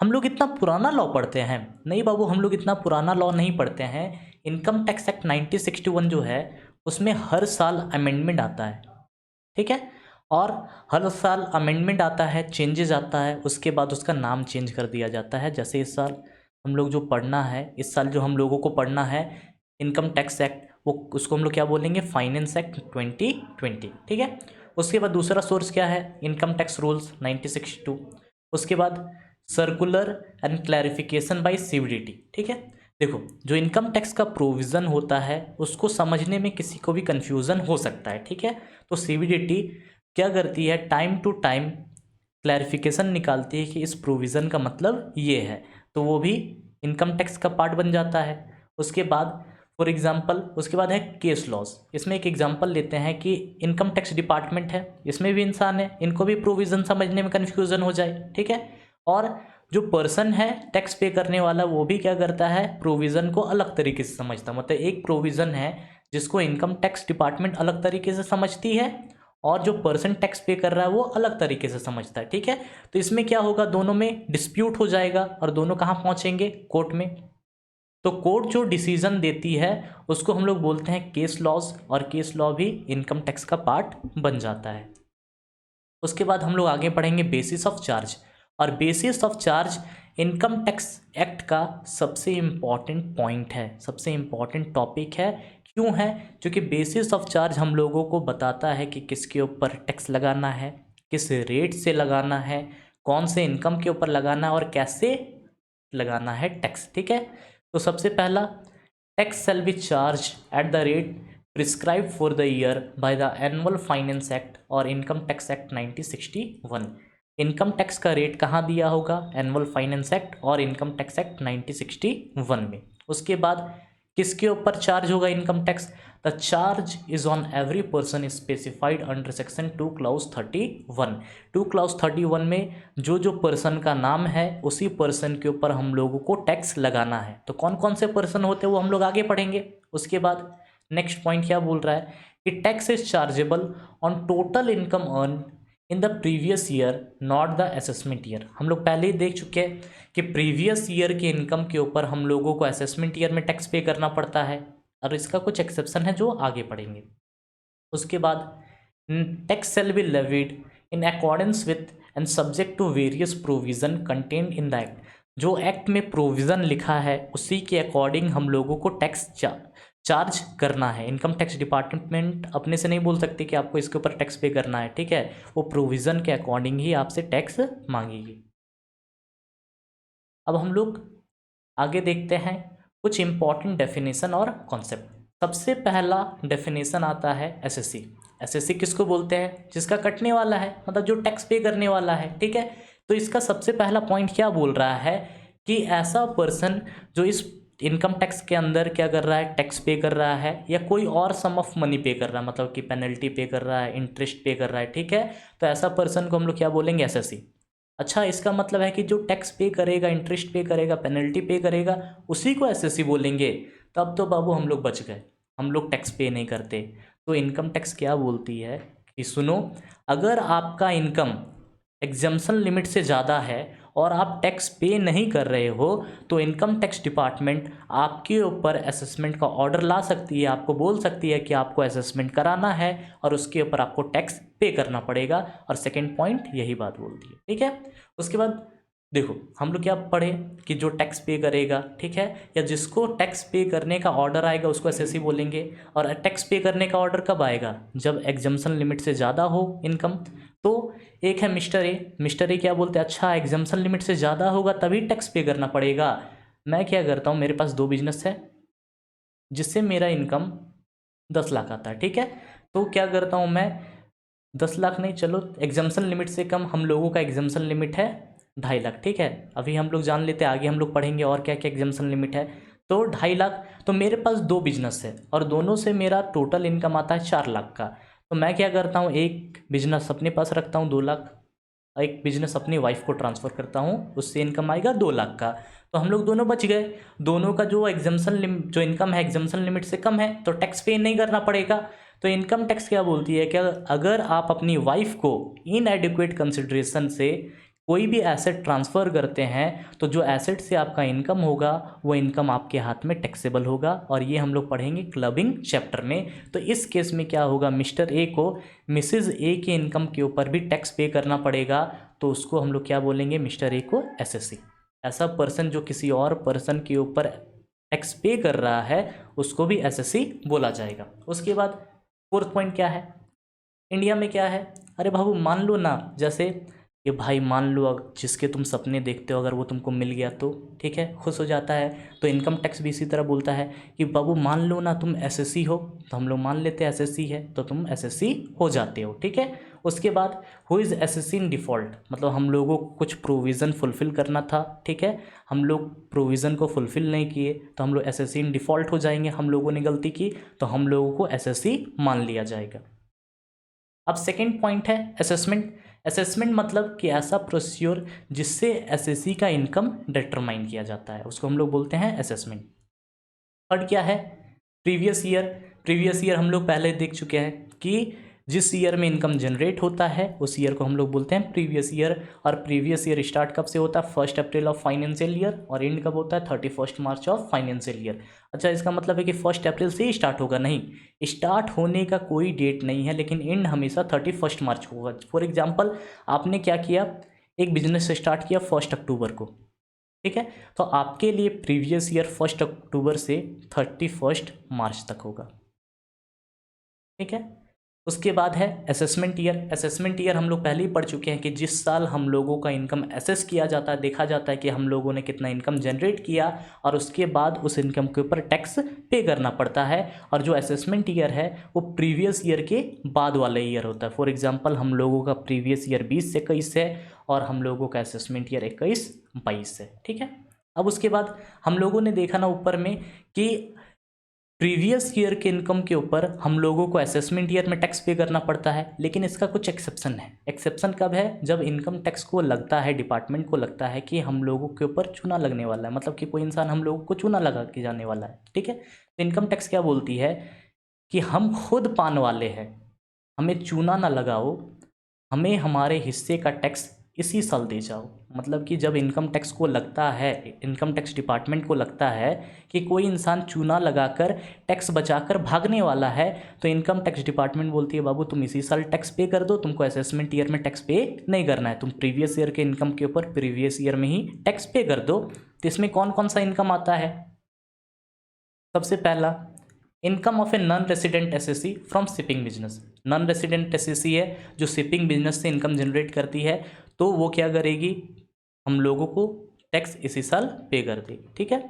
हम लोग इतना पुराना लॉ पढ़ते हैं, नहीं बाबू, हम लोग इतना पुराना लॉ नहीं पढ़ते हैं। इनकम टैक्स एक्ट 1961 जो है उसमें हर साल अमेंडमेंट आता है, ठीक है। और हर साल अमेंडमेंट आता है, चेंजेस आता है, उसके बाद उसका नाम चेंज कर दिया जाता है। जैसे इस साल हम लोग जो पढ़ना है, इस साल जो हम लोगों को पढ़ना है इनकम टैक्स एक्ट, वो उसको हम लोग क्या बोलेंगे, फाइनेंस एक्ट 2020, ठीक है। उसके बाद दूसरा सोर्स क्या है, इनकम टैक्स रूल्स 1962। उसके बाद circular and clarification by CBDT, ठीक है। देखो, जो इनकम टैक्स का प्रोविज़न होता है उसको समझने में किसी को भी कन्फ्यूज़न हो सकता है, ठीक है। तो CBDT क्या करती है, टाइम टू टाइम क्लैरिफिकेशन निकालती है कि इस प्रोविज़न का मतलब ये है, तो वो भी इनकम टैक्स का पार्ट बन जाता है। उसके बाद फॉर एग्जांपल उसके बाद है केस लॉज। इसमें एक एग्जांपल लेते हैं कि इनकम टैक्स डिपार्टमेंट है, इसमें भी इंसान है, इनको भी प्रोविज़न समझने में कन्फ्यूज़न हो जाए, ठीक है। और जो पर्सन है टैक्स पे करने वाला, वो भी क्या करता है, प्रोविज़न को अलग तरीके से समझता है। मतलब एक प्रोविज़न है जिसको इनकम टैक्स डिपार्टमेंट अलग तरीके से समझती है और जो पर्सन टैक्स पे कर रहा है वो अलग तरीके से समझता है, ठीक है। तो इसमें क्या होगा, दोनों में डिस्प्यूट हो जाएगा और दोनों कहाँ पहुँचेंगे, कोर्ट में। तो कोर्ट जो डिसीजन देती है उसको हम लोग बोलते हैं केस लॉज, और केस लॉ भी इनकम टैक्स का पार्ट बन जाता है। उसके बाद हम लोग आगे पढ़ेंगे बेसिस ऑफ चार्ज। और basis of charge income tax act का सबसे इम्पॉर्टेंट पॉइंट है, सबसे इम्पॉर्टेंट टॉपिक है। क्यों है, क्योंकि बेसिस ऑफ चार्ज हम लोगों को बताता है कि किसके ऊपर टैक्स लगाना है, किस रेट से लगाना है, कौन से इनकम के ऊपर लगाना है और कैसे लगाना है टैक्स, ठीक है। तो सबसे पहला, tax shall be charge at the rate prescribe for the year by the annual finance act और income tax act 1961। Income tax का रेट कहाँ दिया होगा, एनुअल फाइनेंस एक्ट और इनकम टैक्स एक्ट 1961 में। उसके बाद किसके ऊपर चार्ज होगा income tax, the charge is on every person specified under section 2 clause 31। 2 clause 31 में जो जो पर्सन का नाम है उसी पर्सन के ऊपर हम लोगों को टैक्स लगाना है। तो कौन कौन से पर्सन होते हैं वो हम लोग आगे पढ़ेंगे। उसके बाद नेक्स्ट पॉइंट क्या बोल रहा है कि tax is chargeable on total income earn in the previous year not the assessment year. हम लोग पहले ही देख चुके हैं कि प्रीवियस ईयर के इनकम के ऊपर हम लोगों को असेसमेंट ईयर में टैक्स पे करना पड़ता है, और इसका कुछ एक्सेप्शन है जो आगे पढ़ेंगे। उसके बाद tax shall be levied in accordance with and subject to various provision contained in the act. जो एक्ट में प्रोविज़न लिखा है उसी के अकॉर्डिंग हम लोगों को टैक्स चार्ज करना है। इनकम टैक्स डिपार्टमेंट अपने से नहीं बोल सकते कि आपको इसके ऊपर टैक्स पे करना है, ठीक है। वो प्रोविज़न के अकॉर्डिंग ही आपसे टैक्स मांगेगी। अब हम लोग आगे देखते हैं कुछ इंपॉर्टेंट डेफिनेशन और कॉन्सेप्ट। सबसे पहला डेफिनेशन आता है एसएससी। एसएससी किसको बोलते हैं, जिसका कटने वाला है, मतलब जो टैक्स पे करने वाला है, ठीक है। तो इसका सबसे पहला पॉइंट क्या बोल रहा है कि ऐसा पर्सन जो इस इनकम टैक्स के अंदर क्या कर रहा है, टैक्स पे कर रहा है या कोई और सम ऑफ मनी पे कर रहा है, मतलब कि पेनल्टी पे कर रहा है, इंटरेस्ट पे कर रहा है, ठीक है, तो ऐसा पर्सन को हम लोग क्या बोलेंगे, एसएससी। अच्छा, इसका मतलब है कि जो टैक्स पे करेगा, इंटरेस्ट पे करेगा, पेनल्टी पे करेगा, उसी को एसएससी बोलेंगे। तब तो बाबू हम लोग बच गए, हम लोग टैक्स पे नहीं करते। तो इनकम टैक्स क्या बोलती है कि सुनो, अगर आपका इनकम एग्जम्पशन लिमिट से ज़्यादा है और आप टैक्स पे नहीं कर रहे हो, तो इनकम टैक्स डिपार्टमेंट आपके ऊपर असेसमेंट का ऑर्डर ला सकती है, आपको बोल सकती है कि आपको असेसमेंट कराना है और उसके ऊपर आपको टैक्स पे करना पड़ेगा। और सेकंड पॉइंट यही बात बोलती है, ठीक है। उसके बाद देखो हम लोग क्या पढ़े कि जो टैक्स पे करेगा, ठीक है, या जिसको टैक्स पे करने का ऑर्डर आएगा उसको एसएससी बोलेंगे। और टैक्स पे करने का ऑर्डर कब आएगा, जब एग्जम्पशन लिमिट से ज़्यादा हो इनकम। तो एक है मिस्टर ए क्या बोलते हैं, अच्छा एग्जम्पशन लिमिट से ज़्यादा होगा तभी टैक्स पे करना पड़ेगा। मैं क्या करता हूँ, मेरे पास 2 बिजनेस है जिससे मेरा इनकम 10 लाख आता है, ठीक है। तो क्या करता हूँ मैं, 10 लाख नहीं, चलो एग्जम्पशन लिमिट से कम, हम लोगों का एग्जम्पशन लिमिट है 2.5 लाख, ठीक है। अभी हम लोग जान लेते हैं, आगे हम लोग पढ़ेंगे और क्या क्या एग्जम्पशन लिमिट है। तो 2.5 लाख, तो मेरे पास 2 बिजनेस है और दोनों से मेरा टोटल इनकम आता है 4 लाख का। तो मैं क्या करता हूँ, एक बिजनेस अपने पास रखता हूँ 2 लाख, एक बिजनेस अपनी वाइफ को ट्रांसफ़र करता हूँ, उससे इनकम आएगा 2 लाख का। तो हम लोग दोनों बच गए, दोनों का जो जो इनकम है एग्जम्पशन लिमिट से कम है, तो टैक्स पे नहीं करना पड़ेगा। तो इनकम टैक्स क्या बोलती है कि अगर आप अपनी वाइफ को इनएडिक्वेट कंसिडरेशन से कोई भी एसेट ट्रांसफ़र करते हैं, तो जो एसेट से आपका इनकम होगा वो इनकम आपके हाथ में टैक्सेबल होगा। और ये हम लोग पढ़ेंगे क्लबिंग चैप्टर में। तो इस केस में क्या होगा, मिस्टर ए को मिसेज ए के इनकम के ऊपर भी टैक्स पे करना पड़ेगा, तो उसको हम लोग क्या बोलेंगे, मिस्टर ए को एसएससी। ऐसा पर्सन जो किसी और पर्सन के ऊपर टैक्स पे कर रहा है उसको भी एसएससी बोला जाएगा। उसके बाद फोर्थ पॉइंट क्या है, इंडिया में क्या है, अरे बाबू मान लो ना, जैसे कि भाई मान लो जिसके तुम सपने देखते हो अगर वो तुमको मिल गया तो ठीक है, खुश हो जाता है। तो इनकम टैक्स भी इसी तरह बोलता है कि बाबू मान लो ना तुम एसएससी हो, तो हम लोग मान लेते हैं एसएससी है तो तुम एसएससी हो जाते हो, ठीक है। उसके बाद who is assessee in default, मतलब हम लोगों को कुछ प्रोविज़न फुलफ़िल करना था, ठीक है, हम लोग प्रोविज़न को फुलफ़िल नहीं किए तो हम लोग एसएससी इन डिफ़ॉल्ट हो जाएंगे। हम लोगों ने गलती की तो हम लोगों को एसएससी मान लिया जाएगा। अब सेकेंड पॉइंट है असेसमेंट। असेसमेंट मतलब कि ऐसा प्रोसीजर जिससे एसएससी का इनकम डिटरमाइन किया जाता है, उसको हम लोग बोलते हैं असेसमेंट। थर्ड क्या है, प्रीवियस ईयर। प्रीवियस ईयर हम लोग पहले देख चुके हैं कि जिस ईयर में इनकम जनरेट होता है उस ईयर को हम लोग बोलते हैं प्रीवियस ईयर। और प्रीवियस ईयर स्टार्ट कब से होता है, 1 अप्रैल ऑफ फाइनेंशियल ईयर, और एंड कब होता है, 31 मार्च ऑफ फाइनेंशियल ईयर। अच्छा, इसका मतलब है कि 1 अप्रैल से ही स्टार्ट होगा, नहीं, स्टार्ट होने का कोई डेट नहीं है, लेकिन एंड हमेशा 31 मार्च को होगा। फॉर एग्जाम्पल आपने क्या किया, एक बिजनेस स्टार्ट किया 1 अक्टूबर को, ठीक है, तो आपके लिए प्रीवियस ईयर 1 अक्टूबर से 31 मार्च तक होगा, ठीक है। उसके बाद है असेसमेंट ईयर। असेसमेंट ईयर हम लोग पहले ही पढ़ चुके हैं कि जिस साल हम लोगों का इनकम असेस किया जाता है, देखा जाता है कि हम लोगों ने कितना इनकम जनरेट किया, और उसके बाद उस इनकम के ऊपर टैक्स पे करना पड़ता है। और जो असेसमेंट ईयर है वो प्रीवियस ईयर के बाद वाला ईयर होता है। फॉर एग्जाम्पल हम लोगों का प्रीवियस ईयर 20 से 21 है और हम लोगों का असेसमेंट ईयर 21-22 है, ठीक है। अब उसके बाद हम लोगों ने देखा ना ऊपर में कि प्रीवियस ईयर के इनकम के ऊपर हम लोगों को असेसमेंट ईयर में टैक्स पे करना पड़ता है, लेकिन इसका कुछ एक्सेप्शन है। एक्सेप्शन कब है, जब इनकम टैक्स को लगता है, डिपार्टमेंट को लगता है कि हम लोगों के ऊपर चूना लगने वाला है, मतलब कि कोई इंसान हम लोगों को चूना लगा के जाने वाला है, ठीक है। तो इनकम टैक्स क्या बोलती है कि हम खुद पान वाले हैं, हमें चूना ना लगाओ, हमें हमारे हिस्से का टैक्स इसी साल दे जाओ। मतलब कि जब इनकम टैक्स को लगता है, इनकम टैक्स डिपार्टमेंट को लगता है कि कोई इंसान चूना लगाकर टैक्स बचाकर भागने वाला है, तो इनकम टैक्स डिपार्टमेंट बोलती है बाबू तुम इसी साल टैक्स पे कर दो, तुमको असेसमेंट ईयर में टैक्स पे नहीं करना है, तुम प्रीवियस ईयर के इनकम के ऊपर प्रीवियस ईयर में ही टैक्स पे कर दो। तो इसमें कौन कौन सा इनकम आता है, सबसे पहला income of a non resident SSC from shipping business. Non resident SSC है जो शिपिंग बिजनेस से इनकम जनरेट करती है, तो वो क्या करेगी, हम लोगों को टैक्स इसी साल पे कर देगी, ठीक है।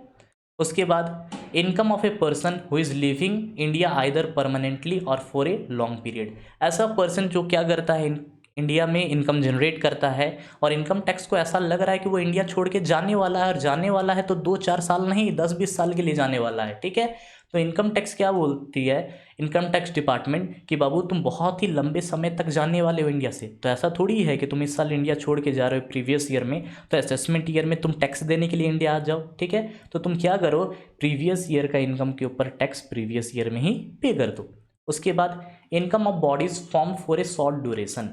उसके बाद income of a person who is living India either permanently और फॉर ए लॉन्ग पीरियड। ऐसा पर्सन जो क्या करता है, इंडिया में इनकम जनरेट करता है और इनकम टैक्स को ऐसा लग रहा है कि वो इंडिया छोड़ के जाने वाला है, और जाने वाला है तो 2-4 साल नहीं 10-20 साल के लिए जाने वाला है, ठीक है। तो इनकम टैक्स क्या बोलती है, इनकम टैक्स डिपार्टमेंट, कि बाबू तुम बहुत ही लंबे समय तक जाने वाले हो इंडिया से, तो ऐसा थोड़ी है कि तुम इस साल इंडिया छोड़ के जा रहे हो प्रीवियस ईयर में, तो असेसमेंट ईयर में तुम टैक्स देने के लिए इंडिया आ जाओ, ठीक है। तो तुम क्या करो, प्रीवियस ईयर का इनकम के ऊपर टैक्स प्रीवियस ईयर में ही पे कर दो। उसके बाद income of bodies form for a short duration,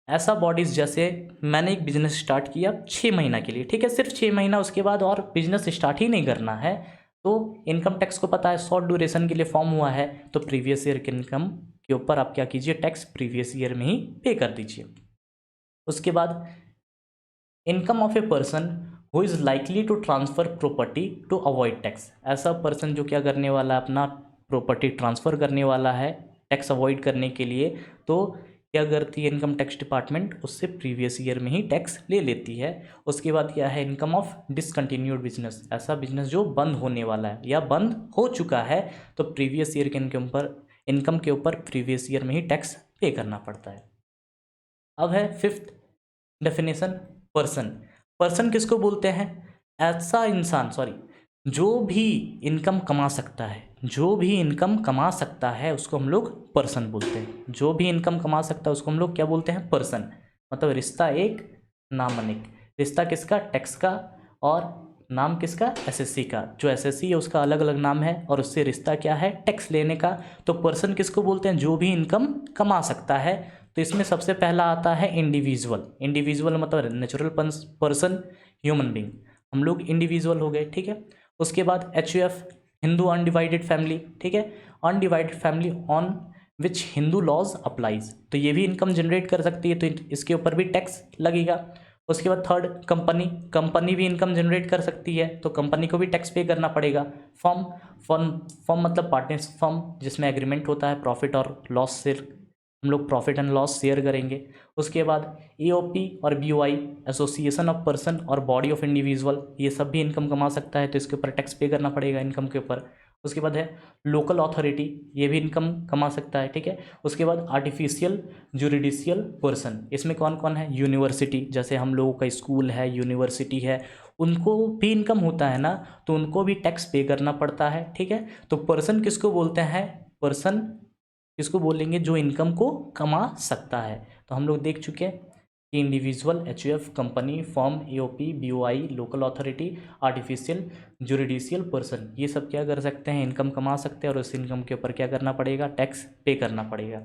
ऐसा बॉडीज जैसे मैंने एक बिजनेस स्टार्ट किया 6 महीना के लिए, ठीक है, सिर्फ 6 महीना, उसके बाद और बिजनेस स्टार्ट ही नहीं करना है, तो इनकम टैक्स को पता है शॉर्ट ड्यूरेशन के लिए फॉर्म हुआ है, तो प्रीवियस ईयर के इनकम के ऊपर आप क्या कीजिए, टैक्स प्रीवियस ईयर में ही पे कर दीजिए। उसके बाद income of a person who is likely to transfer property to avoid tax, ऐसा पर्सन जो क्या करने वाला है, अपना प्रॉपर्टी ट्रांसफ़र करने वाला है टैक्स अवॉइड करने के लिए, तो क्या करती है इनकम टैक्स डिपार्टमेंट, उससे प्रीवियस ईयर में ही टैक्स ले लेती है। उसके बाद क्या है, इनकम ऑफ डिसकंटिन्यूड बिजनेस, ऐसा बिजनेस जो बंद होने वाला है या बंद हो चुका है, तो प्रीवियस ईयर के इनकम के ऊपर प्रीवियस ईयर में ही टैक्स पे करना पड़ता है। अब है फिफ्थ डेफिनेशन, पर्सन। पर्सन किसको बोलते हैं, ऐसा इंसान, सॉरी, जो भी इनकम कमा सकता है, जो भी इनकम कमा सकता है उसको हम लोग पर्सन बोलते हैं, जो भी इनकम कमा सकता है उसको हम लोग क्या बोलते हैं, पर्सन। मतलब रिश्ता एक नाम अनेक, रिश्ता किसका, टैक्स का, और नाम किसका, एसएससी का, जो एसएससी है उसका अलग अलग नाम है, और उससे रिश्ता क्या है, टैक्स लेने का। तो पर्सन किसको बोलते हैं, जो भी इनकम कमा सकता है। तो इसमें सबसे पहला आता है इंडिविजुअल, इंडिविजुअल मतलब नेचुरल पर्सन, ह्यूमन बींग, हम लोग इंडिविजुअल हो गए, ठीक है। उसके बाद HUF, हिंदू अनडिवाइडेड फैमिली, ठीक है, undivided family on which Hindu laws applies, तो ये भी इनकम जनरेट कर सकती है, तो इसके ऊपर भी टैक्स लगेगा। उसके बाद थर्ड कंपनी, कंपनी भी इनकम जनरेट कर सकती है, तो कंपनी को भी टैक्स पे करना पड़ेगा। फर्म, फर्म मतलब पार्टनर्स फर्म, जिसमें एग्रीमेंट होता है प्रॉफिट और लॉस से, हम लोग प्रॉफिट एंड लॉस शेयर करेंगे। उसके बाद AOP और BOI, एसोसिएशन ऑफ पर्सन और बॉडी ऑफ इंडिविजुअल, ये सब भी इनकम कमा सकता है, तो इसके ऊपर टैक्स पे करना पड़ेगा इनकम के ऊपर। उसके बाद है लोकल अथॉरिटी, ये भी इनकम कमा सकता है, ठीक है। उसके बाद आर्टिफिशियल जुडिशियल पर्सन, इसमें कौन कौन है, यूनिवर्सिटी, जैसे हम लोगों का स्कूल है, यूनिवर्सिटी है, उनको भी इनकम होता है ना, तो उनको भी टैक्स पे करना पड़ता है, ठीक है। तो पर्सन किसको बोलते हैं, पर्सन किसको बोलेंगे, जो इनकम को कमा सकता है। तो हम लोग देख चुके हैं कि individual, HUF, company, firm, AOP, BOI, local authority, artificial judicial person, ये सब क्या कर सकते हैं, इनकम कमा सकते हैं, और उस इनकम के ऊपर क्या करना पड़ेगा, टैक्स पे करना पड़ेगा।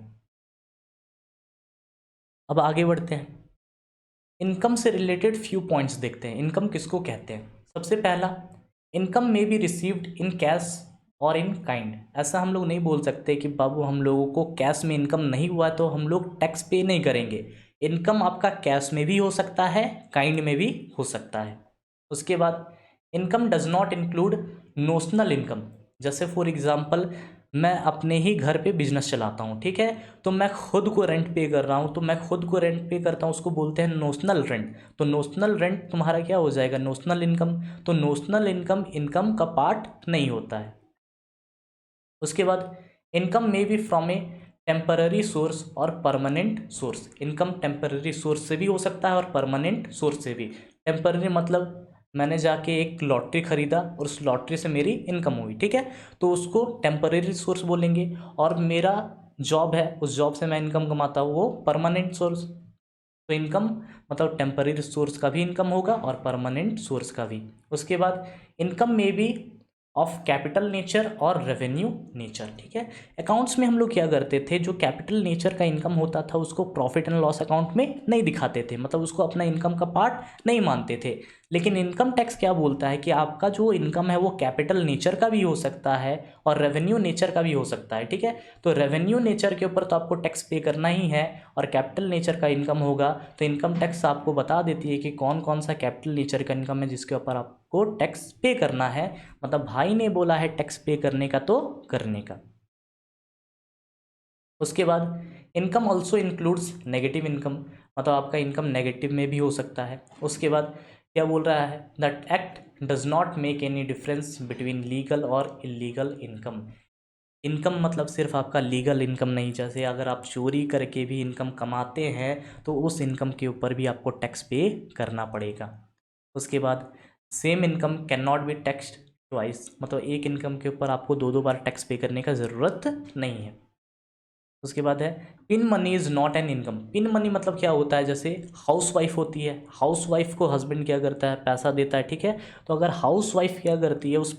अब आगे बढ़ते हैं, इनकम से रिलेटेड फ्यू पॉइंट्स देखते हैं, इनकम किसको कहते हैं। सबसे पहला, इनकम में बी रिसीव्ड इन कैश और इन काइंड, ऐसा हम लोग नहीं बोल सकते कि बाबू हम लोगों को कैश में इनकम नहीं हुआ तो हम लोग टैक्स पे नहीं करेंगे। इनकम आपका कैश में भी हो सकता है, काइंड में भी हो सकता है। उसके बाद income does not include notional income, जैसे फॉर एग्जांपल मैं अपने ही घर पे बिजनेस चलाता हूँ, ठीक है, तो मैं खुद को रेंट पे कर रहा हूँ, तो मैं खुद को रेंट पे करता हूँ, उसको बोलते हैं नोशनल रेंट। तो नोशनल रेंट तुम्हारा क्या हो जाएगा, नोशनल इनकम। तो नोशनल इनकम इनकम का पार्ट नहीं होता है। उसके बाद इनकम में भी फ्रॉम ए टेम्पररी सोर्स और permanent source, income temporary source से भी हो सकता है और परमानेंट सोर्स से भी। टेम्पररी मतलब मैंने जाके एक लॉटरी खरीदा और उस लॉटरी से मेरी इनकम हुई, ठीक है, तो उसको टेम्पररी सोर्स बोलेंगे। और मेरा जॉब है, उस जॉब से मैं इनकम कमाता हूँ, वो परमानेंट सोर्स। तो इनकम मतलब टेम्पररी सोर्स का भी इनकम होगा और परमानेंट सोर्स का भी। उसके बाद इनकम में भी ऑफ कैपिटल नेचर और रेवेन्यू नेचर, ठीक है। अकाउंट्स में हम लोग क्या करते थे, जो कैपिटल नेचर का इनकम होता था उसको प्रॉफिट एंड लॉस अकाउंट में नहीं दिखाते थे, मतलब उसको अपना इनकम का पार्ट नहीं मानते थे। लेकिन इनकम टैक्स क्या बोलता है कि आपका जो इनकम है वो कैपिटल नेचर का भी हो सकता है और रेवेन्यू नेचर का भी हो सकता है, ठीक है। तो रेवेन्यू नेचर के ऊपर तो आपको टैक्स पे करना ही है, और कैपिटल नेचर का इनकम होगा तो इनकम टैक्स आपको बता देती है कि कौन कौन सा कैपिटल नेचर का इनकम है जिसके ऊपर आपको टैक्स पे करना है। मतलब भाई ने बोला है टैक्स पे करने का तो करने का। उसके बाद income also includes negative income, मतलब आपका इनकम नेगेटिव में भी हो सकता है। उसके बाद क्या बोल रहा है, that act does not make any difference between legal और इलीगल इनकम, इनकम मतलब सिर्फ आपका लीगल इनकम नहीं, जैसे अगर आप चोरी करके भी इनकम कमाते हैं तो उस इनकम के ऊपर भी आपको टैक्स पे करना पड़ेगा। उसके बाद same income can not be taxed twice, मतलब एक इनकम के ऊपर आपको दो दो बार टैक्स पे करने का ज़रूरत नहीं है। उसके बाद है pin money is not an income. Pin money मतलब क्या होता है, जैसे हाउस वाइफ होती है, हाउस वाइफ को हस्बैंड क्या करता है, पैसा देता है, ठीक है। तो अगर हाउस वाइफ क्या करती है, उस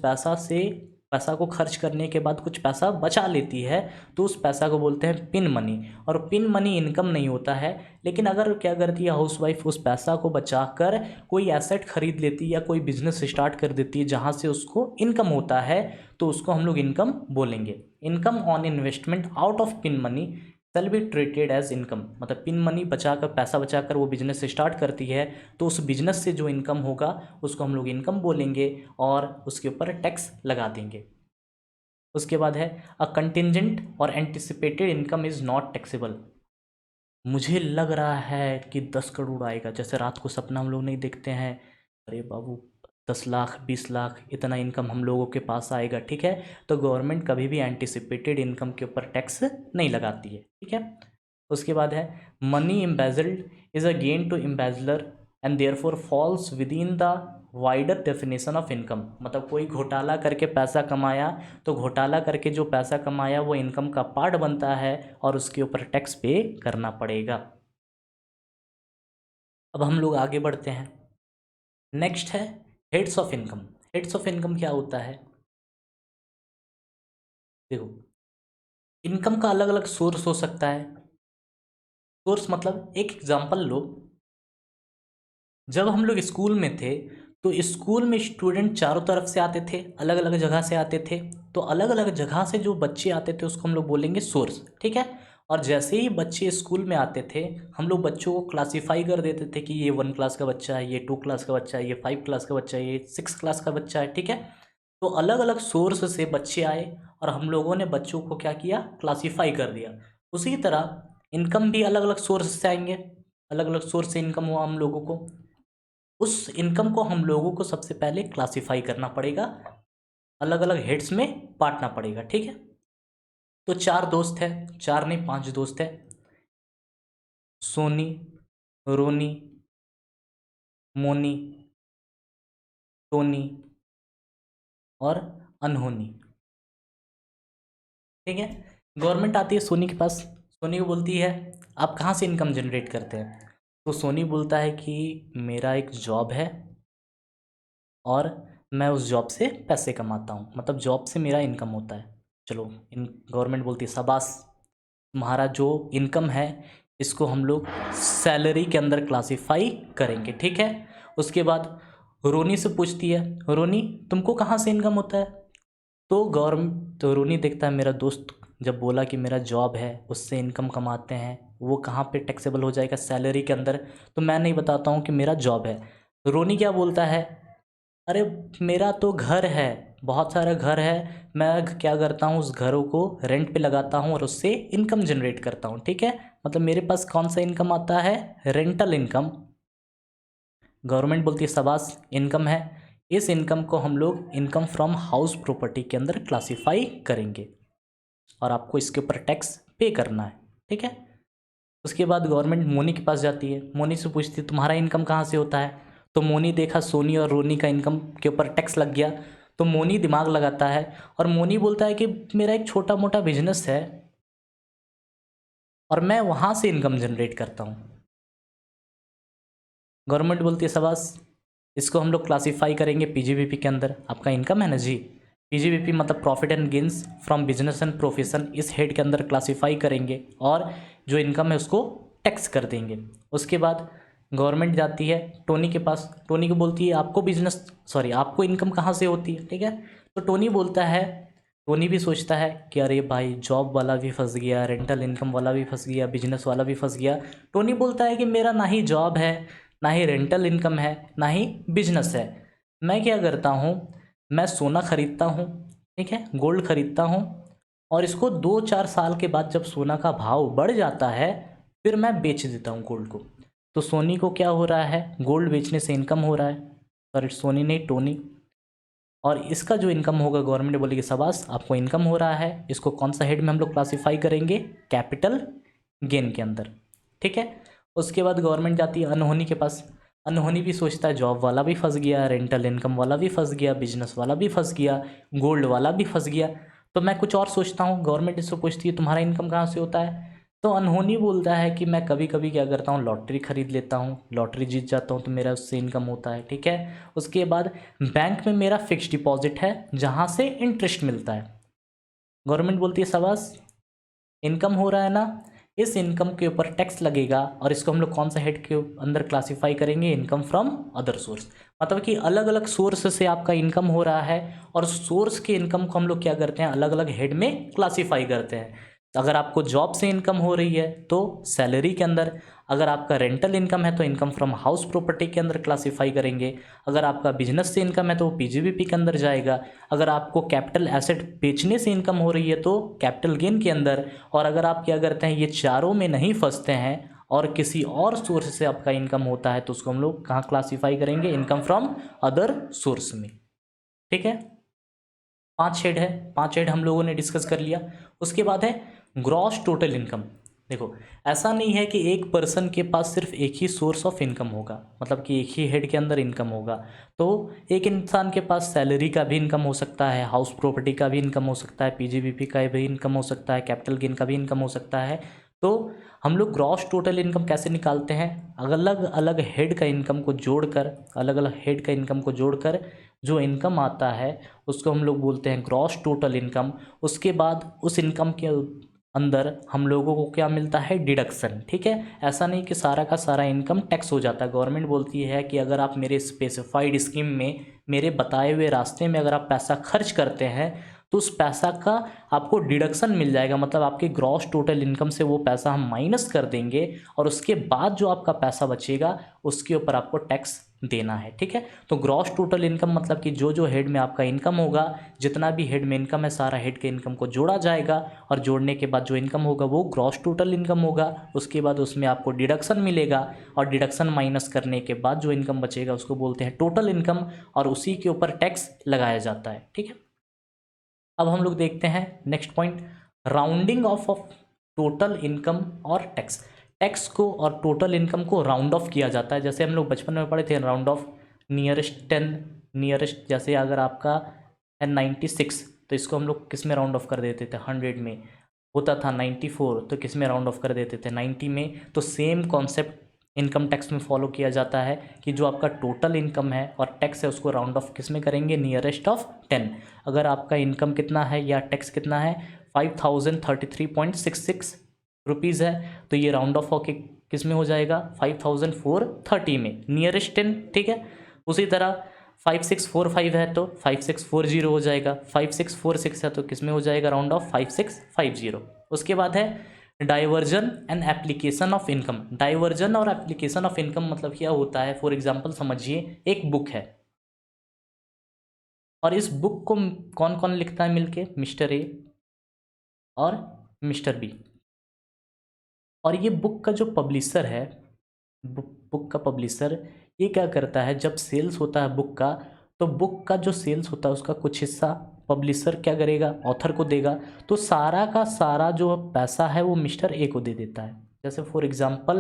पैसा को खर्च करने के बाद कुछ पैसा बचा लेती है, तो उस पैसा को बोलते हैं पिन मनी। और पिन मनी इनकम नहीं होता है। लेकिन अगर क्या करती है हाउस वाइफ, उस पैसा को बचाकर कोई एसेट खरीद लेती है या कोई बिजनेस स्टार्ट कर देती है जहाँ से उसको इनकम होता है, तो उसको हम लोग इनकम बोलेंगे। Income on investment out of pin money shall be treated as income, मतलब पिन मनी बचाकर, पैसा बचाकर वो बिजनेस स्टार्ट करती है, तो उस बिजनेस से जो इनकम होगा उसको हम लोग इनकम बोलेंगे और उसके ऊपर टैक्स लगा देंगे। उसके बाद है अ कंटिजेंट और anticipated income is not taxable. मुझे लग रहा है कि 10 करोड़ आएगा, जैसे रात को सपना हम लोग नहीं देखते हैं, अरे बाबू 10 लाख 20 लाख इतना इनकम हम लोगों के पास आएगा, ठीक है। तो गवर्नमेंट कभी भी एंटिसिपेटेड इनकम के ऊपर टैक्स नहीं लगाती है, ठीक है। उसके बाद है money embezzled is a gain to embezzler and therefore falls with in the wider definition of income, मतलब कोई घोटाला करके पैसा कमाया तो घोटाला करके जो पैसा कमाया वो इनकम का पार्ट बनता है और उसके ऊपर टैक्स पे करना पड़ेगा। अब हम लोग आगे बढ़ते हैं। नेक्स्ट है heads of income. Heads of income क्या होता है, देखो इनकम का अलग अलग सोर्स हो सकता है। सोर्स मतलब एक एग्जांपल लो, जब हम लोग स्कूल में थे तो स्कूल में स्टूडेंट चारों तरफ से आते थे, अलग अलग जगह से आते थे, तो अलग अलग जगह से जो बच्चे आते थे उसको हम लोग बोलेंगे सोर्स, ठीक है। और जैसे ही बच्चे स्कूल में आते थे हम लोग बच्चों को क्लासीफाई कर देते थे कि ये 1 क्लास का बच्चा है, ये 2 क्लास का बच्चा है, ये 5 क्लास का बच्चा है, ये 6 क्लास का बच्चा है, ठीक है। तो अलग अलग सोर्स से बच्चे आए और हम लोगों ने बच्चों को क्या किया, क्लासीफाई कर दिया। उसी तरह इनकम भी अलग अलग सोर्स से आएंगे, अलग अलग सोर्स से इनकम हुआ हम लोगों को, उस इनकम को हम लोगों को सबसे पहले क्लासिफाई करना पड़ेगा, अलग अलग हेड्स में बांटना पड़ेगा, ठीक है। तो 4 दोस्त है, 4 नहीं 5 दोस्त है, सोनी, रोनी, मोनी, टोनी और अनहोनी, ठीक है। गवर्नमेंट आती है सोनी के पास, सोनी को बोलती है आप कहाँ से इनकम जनरेट करते हैं, तो सोनी बोलता है कि मेरा एक जॉब है और मैं उस जॉब से पैसे कमाता हूँ, मतलब जॉब से मेरा इनकम होता है। चलो इन गवर्नमेंट बोलती है शाबाश, तुम्हारा जो इनकम है इसको हम लोग सैलरी के अंदर क्लासिफाई करेंगे, ठीक है। उसके बाद रोनी से पूछती है, रोनी तुमको कहाँ से इनकम होता है, तो रोनी देखता है मेरा दोस्त जब बोला कि मेरा जॉब है उससे इनकम कमाते हैं, वो कहाँ पे टैक्सेबल हो जाएगा, सैलरी के अंदर, तो मैं नहीं बताता हूँ कि मेरा जॉब है। रोनी क्या बोलता है, अरे मेरा तो घर है, बहुत सारा घर है, मैं क्या करता हूँ उस घरों को रेंट पे लगाता हूँ और उससे इनकम जनरेट करता हूँ, ठीक है। मतलब मेरे पास कौन सा इनकम आता है, रेंटल इनकम। गवर्नमेंट बोलती है शाबाश इनकम है, इस इनकम को हम लोग इनकम फ्रॉम हाउस प्रॉपर्टी के अंदर क्लासिफाई करेंगे और आपको इसके ऊपर टैक्स पे करना है, ठीक है। उसके बाद गवर्नमेंट मोनी के पास जाती है, मोनी से पूछती है तुम्हारा इनकम कहाँ से होता है, तो मोनी देखा सोनी और रोनी का इनकम के ऊपर टैक्स लग गया, तो मोनी दिमाग लगाता है और मोनी बोलता है कि मेरा एक छोटा मोटा बिजनेस है और मैं वहाँ से इनकम जनरेट करता हूँ। गवर्नमेंट बोलती है शाबाश, इसको हम लोग क्लासीफाई करेंगे पीजीबीपी के अंदर, आपका इनकम है ना जी, पीजीबीपी मतलब profit and gains from business and profession, इस हेड के अंदर क्लासीफाई करेंगे और जो इनकम है उसको टैक्स कर देंगे। उसके बाद गवर्नमेंट जाती है टोनी के पास, टोनी को बोलती है आपको आपको इनकम कहाँ से होती है, ठीक है। तो टोनी बोलता है, टोनी भी सोचता है कि अरे भाई जॉब वाला भी फंस गया, रेंटल इनकम वाला भी फंस गया, बिजनेस वाला भी फंस गया। टोनी बोलता है कि मेरा ना ही जॉब है, ना ही रेंटल इनकम है, ना ही बिजनेस है। मैं क्या करता हूँ, मैं सोना खरीदता हूँ, ठीक है, गोल्ड खरीदता हूँ और इसको 2-4 साल के बाद जब सोना का भाव बढ़ जाता है फिर मैं बेच देता हूँ गोल्ड को। तो सोनी को क्या हो रहा है, गोल्ड बेचने से इनकम हो रहा है, सॉरी सोनी नहीं टोनी। और इसका जो इनकम होगा गवर्नमेंट बोलेगी शाबाश आपको इनकम हो रहा है, इसको कौन सा हेड में हम लोग क्लासीफाई करेंगे, कैपिटल गेन के अंदर, ठीक है। उसके बाद गवर्नमेंट जाती है अनहोनी के पास। अनहोनी भी सोचता है जॉब वाला भी फंस गया, रेंटल इनकम वाला भी फंस गया, बिजनेस वाला भी फंस गया, गोल्ड वाला भी फंस गया, तो मैं कुछ और सोचता हूँ। गवर्नमेंट इससे पूछती है तुम्हारा इनकम कहाँ से होता है, तो अनहोनी बोलता है कि मैं कभी कभी क्या करता हूँ, लॉटरी खरीद लेता हूँ, लॉटरी जीत जाता हूँ तो मेरा उससे इनकम होता है, ठीक है। उसके बाद बैंक में मेरा फिक्स डिपॉजिट है जहाँ से इंटरेस्ट मिलता है। गवर्नमेंट बोलती है शाबाश इनकम हो रहा है ना, इस इनकम के ऊपर टैक्स लगेगा और इसको हम लोग कौन सा हेड के अंदर क्लासिफाई करेंगे, इनकम फ्रॉम अदर सोर्स। मतलब कि अलग अलग सोर्स से आपका इनकम हो रहा है और सोर्स के इनकम को हम लोग क्या करते हैं, अलग अलग हेड में क्लासिफाई करते हैं। तो अगर आपको जॉब से इनकम हो रही है तो सैलरी के अंदर, अगर आपका रेंटल इनकम है तो इनकम फ्रॉम हाउस प्रॉपर्टी के अंदर क्लासिफाई करेंगे, अगर आपका बिजनेस से इनकम है तो वो पीजीबीपी के अंदर जाएगा, अगर आपको कैपिटल एसेट बेचने से इनकम हो रही है तो कैपिटल गेन के अंदर, और अगर आप क्या करते हैं ये चारों में नहीं फंसते हैं और किसी और सोर्स से आपका इनकम होता है तो उसको हम लोग कहाँ क्लासीफाई करेंगे, इनकम फ्रॉम अदर सोर्स में, ठीक है। 5 शेड है, 5 शेड हम लोगों ने डिस्कस कर लिया। उसके बाद है ग्रॉस टोटल इनकम। देखो ऐसा नहीं है कि एक पर्सन के पास सिर्फ एक ही सोर्स ऑफ इनकम होगा, मतलब कि एक ही हेड के अंदर इनकम होगा। तो एक इंसान के पास सैलरी का भी इनकम हो सकता है, हाउस प्रॉपर्टी का भी इनकम हो सकता है, पीजीबीपी का भी इनकम हो सकता है, कैपिटल गेन का भी इनकम हो सकता है। तो हम लोग ग्रॉस टोटल इनकम कैसे निकालते हैं, अलग अलग हेड का इनकम को जोड़कर, अलग अलग हेड का इनकम को जोड़कर जो इनकम आता है उसको हम लोग बोलते हैं ग्रॉस टोटल इनकम। उसके बाद उस इनकम के अंदर हम लोगों को क्या मिलता है, डिडक्शन, ठीक है। ऐसा नहीं कि सारा का सारा इनकम टैक्स हो जाता है। गवर्नमेंट बोलती है कि अगर आप मेरे स्पेसिफाइड स्कीम में, मेरे बताए हुए रास्ते में अगर आप पैसा खर्च करते हैं तो उस पैसा का आपको डिडक्शन मिल जाएगा, मतलब आपके ग्रॉस टोटल इनकम से वो पैसा हम माइनस कर देंगे और उसके बाद जो आपका पैसा बचेगा उसके ऊपर आपको टैक्स देना है, ठीक है। तो ग्रॉस टोटल इनकम मतलब कि जो जो हेड में आपका इनकम होगा, जितना भी हेड में इनकम है सारा हेड के इनकम को जोड़ा जाएगा और जोड़ने के बाद जो इनकम होगा वो ग्रॉस टोटल इनकम होगा। उसके बाद उसमें आपको डिडक्शन मिलेगा और डिडक्शन माइनस करने के बाद जो इनकम बचेगा उसको बोलते हैं टोटल इनकम और उसी के ऊपर टैक्स लगाया जाता है, ठीक है। अब हम लोग देखते हैं next point, rounding off total income और टैक्स। टैक्स को और टोटल इनकम को राउंड ऑफ किया जाता है। जैसे हम लोग बचपन में पढ़े थे राउंड ऑफ नियरेस्ट 10, नियरेस्ट जैसे अगर आपका है 96 तो इसको हम लोग किस में राउंड ऑफ कर देते थे, 100 में। होता था 94 तो किस में राउंड ऑफ कर देते थे, 90 में। तो सेम कॉन्सेप्ट इनकम टैक्स में फॉलो किया जाता है कि जो आपका टोटल इनकम है और टैक्स है उसको राउंड ऑफ किस में करेंगे, नियरेस्ट ऑफ 10। अगर आपका इनकम कितना है या टैक्स कितना है, 5033.66 रुपीज़ है तो ये राउंड ऑफ होके किस में हो जाएगा, 5430 में, नियरेस्ट 10, ठीक है। उसी तरह 5645 है तो 5640 हो जाएगा, 5646 है तो किस में हो जाएगा, राउंड ऑफ 5650। उसके बाद है diversion and application of income. Diversion और एप्लीकेशन ऑफ इनकम मतलब क्या होता है, फॉर एग्जांपल समझिए एक बुक है और इस बुक को कौन कौन लिखता है मिलके, मिस्टर ए और मिस्टर बी। और ये बुक का जो पब्लिशर है, बुक का पब्लिशर ये क्या करता है, जब सेल्स होता है बुक का तो बुक का जो सेल्स होता है उसका कुछ हिस्सा पब्लिशर क्या करेगा, ऑथर को देगा। तो सारा का सारा जो पैसा है वो मिस्टर ए को दे देता है। जैसे फॉर एग्जांपल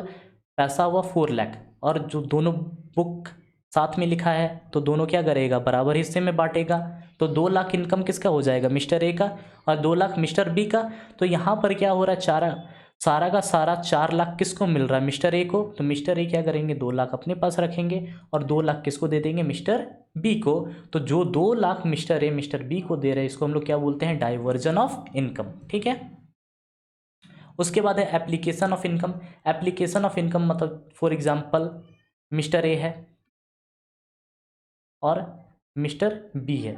पैसा हुआ 4 लाख और जो दोनों बुक साथ में लिखा है तो दोनों क्या करेगा, बराबर हिस्से में बांटेगा। तो 2 लाख इनकम किसका हो जाएगा, मिस्टर ए का, और 2 लाख मिस्टर बी का। तो यहाँ पर क्या हो रहा है, सारा का सारा 4 लाख किसको मिल रहा है, मिस्टर ए को। तो मिस्टर ए क्या करेंगे, 2 लाख अपने पास रखेंगे और 2 लाख किसको दे देंगे, मिस्टर बी को। तो जो 2 lakh mister A mister B को दे रहे हैं इसको हम लोग क्या बोलते हैं, डाइवर्जन ऑफ इनकम, ठीक है। उसके बाद है application of income. Application of income मतलब फॉर एग्जांपल मिस्टर ए है और मिस्टर बी है।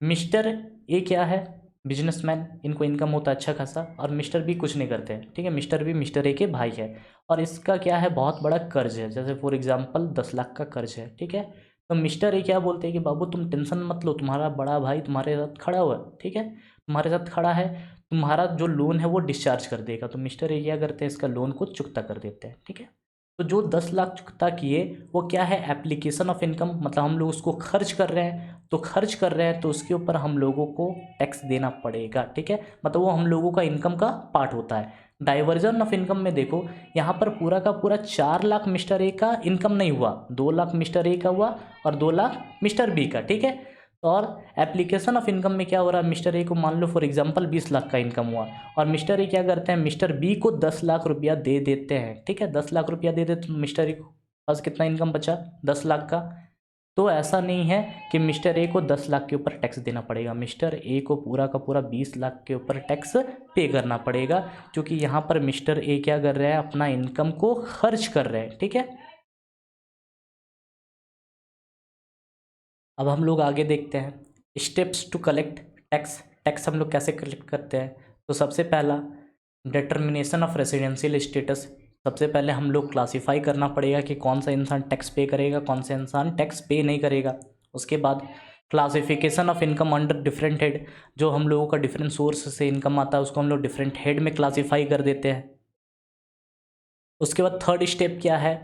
मिस्टर ए क्या है, बिजनेसमैन, इनको इनकम होता है अच्छा खासा, और मिस्टर बी कुछ नहीं करते हैं, ठीक है। मिस्टर बी मिस्टर ए के भाई है और इसका क्या है, बहुत बड़ा कर्ज है, जैसे फॉर एग्जांपल 10 लाख का कर्ज है, ठीक है। तो मिस्टर ए क्या बोलते हैं कि बाबू तुम टेंशन मत लो, तुम्हारा बड़ा भाई तुम्हारे साथ खड़ा हुआ है, ठीक है, तुम्हारे साथ खड़ा है, तुम्हारा जो लोन है वो डिस्चार्ज कर देगा। तो मिस्टर ए क्या करते हैं, इसका लोन को चुकता कर देते हैं, ठीक है। तो जो 10 लाख तक किए वो क्या है, एप्लीकेशन ऑफ इनकम, मतलब हम लोग उसको खर्च कर रहे हैं, तो खर्च कर रहे हैं तो उसके ऊपर हम लोगों को टैक्स देना पड़ेगा, ठीक है, मतलब वो हम लोगों का इनकम का पार्ट होता है। डाइवर्जन ऑफ इनकम में देखो, यहाँ पर पूरा का पूरा 4 लाख मिस्टर ए का इनकम नहीं हुआ, 2 लाख मिस्टर ए का हुआ और 2 लाख मिस्टर बी का, ठीक है। और एप्लीकेशन ऑफ इनकम में क्या हो रहा है, मिस्टर ए को मान लो फॉर एग्जांपल 20 लाख का इनकम हुआ, और मिस्टर ए क्या करते हैं, मिस्टर बी को 10 लाख रुपया दे देते हैं, ठीक है, 10 लाख रुपया दे देते, तो मिस्टर ए को पास कितना इनकम बचा, 10 लाख का। तो ऐसा नहीं है कि मिस्टर ए को 10 लाख के ऊपर टैक्स देना पड़ेगा, मिस्टर ए को पूरा का पूरा 20 लाख के ऊपर टैक्स पे करना पड़ेगा, क्योंकि यहाँ पर मिस्टर ए क्या कर रहे हैं, अपना इनकम को खर्च कर रहे हैं, ठीक है। अब हम लोग आगे देखते हैं steps to collect tax. Tax हम लोग कैसे कलेक्ट करते हैं, तो सबसे पहला डिटर्मिनेशन ऑफ रेसिडेंशियल स्टेटस। सबसे पहले हम लोग क्लासीफाई करना पड़ेगा कि कौन सा इंसान टैक्स पे करेगा, कौन सा इंसान टैक्स पे नहीं करेगा। उसके बाद classification of income under different head, जो हम लोगों का डिफरेंट सोर्स से इनकम आता है उसको हम लोग डिफरेंट हेड में क्लासीफाई कर देते हैं। उसके बाद थर्ड स्टेप क्या है,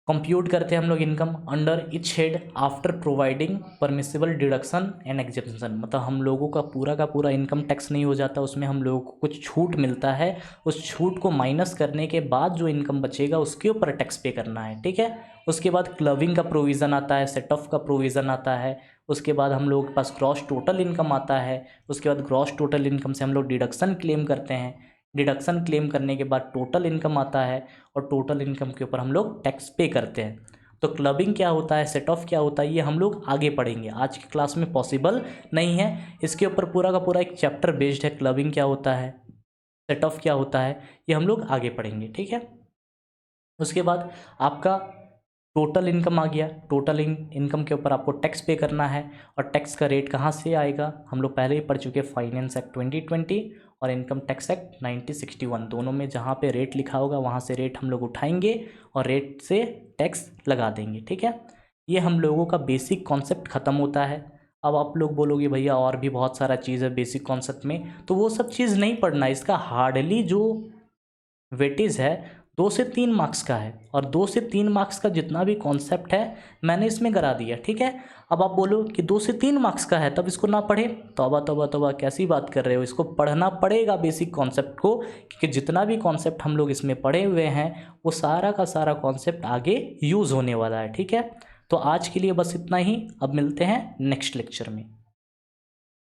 कंप्यूट करते हैं हम लोग income under etch head after providing permissible deduction and exemption, मतलब हम लोगों का पूरा इनकम टैक्स नहीं हो जाता, उसमें हम लोगों को कुछ छूट मिलता है, उस छूट को माइनस करने के बाद जो इनकम बचेगा उसके ऊपर टैक्स पे करना है, ठीक है। उसके बाद क्लबिंग का प्रोविज़न आता है, सेट ऑफ का प्रोविज़न आता है, उसके बाद हम लोगों के पास ग्रॉस टोटल इनकम आता है, उसके बाद ग्रॉस टोटल इनकम से हम लोग डिडक्शन क्लेम करते हैं, डिडक्शन क्लेम करने के बाद टोटल इनकम आता है, और टोटल इनकम के ऊपर हम लोग टैक्स पे करते हैं। तो क्लबिंग क्या होता है, सेट ऑफ क्या होता है, ये हम लोग आगे पढ़ेंगे, आज की क्लास में पॉसिबल नहीं है। इसके ऊपर पूरा का पूरा एक चैप्टर बेस्ड है, क्लबिंग क्या होता है, सेट ऑफ क्या होता है, ये हम लोग आगे पढ़ेंगे, ठीक है। उसके बाद आपका टोटल इनकम आ गया, टोटल इनकम के ऊपर आपको टैक्स पे करना है, और टैक्स का रेट कहाँ से आएगा, हम लोग पहले ही पढ़ चुके फाइनेंस एक्ट 2020 और इनकम टैक्स एक्ट 1961, दोनों में जहाँ पे रेट लिखा होगा वहाँ से रेट हम लोग उठाएंगे और रेट से टैक्स लगा देंगे, ठीक है। ये हम लोगों का बेसिक कॉन्सेप्ट ख़त्म होता है। अब आप लोग बोलोगे भैया और भी बहुत सारा चीज़ है बेसिक कॉन्सेप्ट में, तो वो सब चीज़ नहीं पढ़ना, इसका हार्डली जो वेटेज है 2 से 3 मार्क्स का है, और 2 से 3 मार्क्स का जितना भी कॉन्सेप्ट है मैंने इसमें करा दिया, ठीक है। अब आप बोलो कि 2 से 3 मार्क्स का है तब इसको ना पढ़े, तौबा तौबा तौबा, कैसी बात कर रहे हो, इसको पढ़ना पड़ेगा बेसिक कॉन्सेप्ट को, क्योंकि जितना भी कॉन्सेप्ट हम लोग इसमें पढ़े हुए हैं वो सारा का सारा कॉन्सेप्ट आगे यूज़ होने वाला है, ठीक है। तो आज के लिए बस इतना ही, अब मिलते हैं नेक्स्ट लेक्चर में।